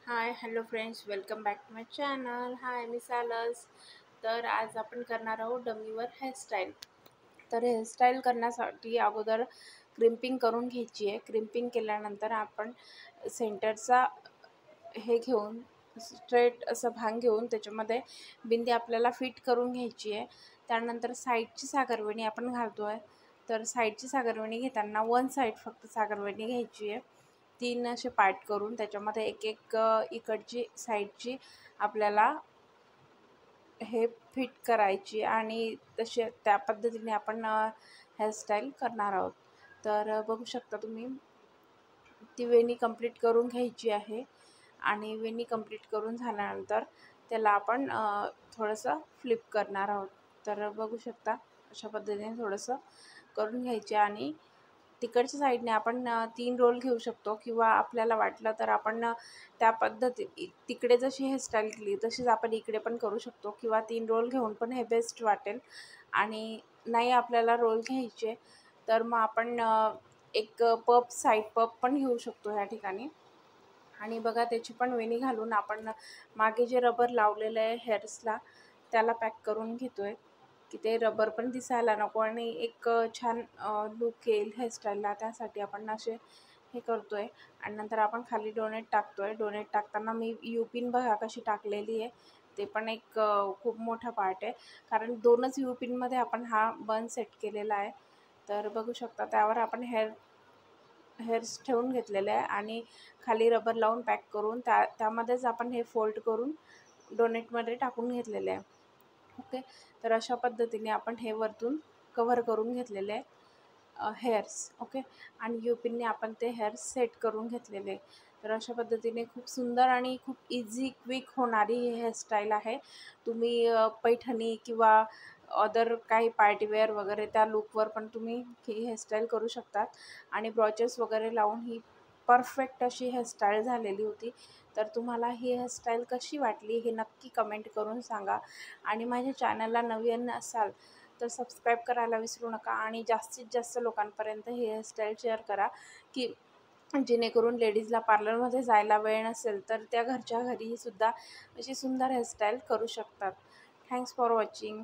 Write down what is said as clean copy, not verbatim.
High hello friends, welcome back to my channel. Hi, मी सालस. तर आज आपण करणार आहोत डमीवर हेअरस्टाईल. तर हेअरस्टाईल करण्यासाठी अगोदर क्रिम्पिंग करून घ्यायची आहे. क्रिम्पिंग केल्यानंतर आपण सेंटरचा हे घेऊन स्ट्रेट असं भांग घेऊन त्याच्यामध्ये बिंदी आपल्याला फिट करून घ्यायची आहे. त्यानंतर साईडची सागरवेणी आपण घालतो आहे. तर साईडची सागरवेणी घेताना वन साईड फक्त सागरवेणी घ्यायची आहे. 3 असे पार्ट करून त्याच्यामध्ये एक इकडची साईडची आपल्याला हे फिट करायची आणि तसे त्या पद्धतीने आपण हेअरस्टाईल करणार आहोत. तर बघू शकता तुम्ही ती वेणी कंप्लीट करून घ्यायची आहे आणि वेणी कंप्लीट करून झाल्यानंतर त्याला आपण थोडंसं फ्लिप करणार आहोत. तर बघू शकता अशा पद्धतीने थोडंसं करून घ्यायचे आणि तिकडच्या साईडने आपण 3 रोल घेऊ शकतो किंवा आपल्याला वाटलं तर आपण त्या तिकडे जशी हेअरस्टाईल केली तशीच आपण इकडे पण करू शकतो किंवा 3 रोल घेऊन पण हे बेस्ट वाटेल. आणि नाही आपल्याला रोल घ्यायचे तर मग आपण एक साईड पफ पण घेऊ शकतो ह्या ठिकाणी. आणि बघा त्याची पण वेणी घालून आपण मागे जे रबर लावलेलं आहे हेअर्सला त्याला पॅक करून घेतो आहे की ते रबर पण दिसायला नको आणि एक छान लूक येईल हेअरस्टाईलला. त्यासाठी आपण असे हे करतो आहे. आणि नंतर आपण खाली डोनेट टाकतो आहे. डोनेट टाकताना मी पिन बघा कशी टाकलेली आहे. ते पण एक खूप मोठा पार्ट आहे कारण 2च पिनमध्ये आपण हा बन सेट केलेला आहे. तर बघू शकता त्यावर आपण हेअर्स ठेवून घेतलेले आहे आणि खाली रबर लावून पॅक करून त्यामध्येच आपण हे फोल्ड करून डोनेटमध्ये टाकून घेतलेले आहे. ओके, तर अशा पद्धतीने आपण हे वरतून कव्हर करून घेतलेले आहे हेअर्स. ओके, आणि पिनने आपण ते हेअर्स सेट करून घेतलेले. तर अशा पद्धतीने खूप सुंदर आणि खूप इझी क्विक होणारी ही हेअरस्टाईल आहे. तुम्ही पैठणी किंवा अदर काही पार्टीवेअर वगैरे त्या लूकवर पण तुम्ही ही हेअरस्टाईल करू शकतात. आणि ब्रॉचेस वगैरे लावून ही परफेक्ट अशी हेअरस्टाईल झालेली होती. तर तुम्हाला ही हेअरस्टाईल कशी वाटली हे नक्की कमेंट करून सांगा. आणि माझ्या चॅनलला नवीन असाल तर सबस्क्राईब करायला विसरू नका आणि जास्तीत जास्त लोकांपर्यंत ही हेअरस्टाईल शेअर करा की जेणेकरून लेडीजला पार्लरमध्ये जायला वेळ नसेल तर त्या घरच्या घरीसुद्धा अशी सुंदर हेअरस्टाईल करू शकतात. Thanks for watching.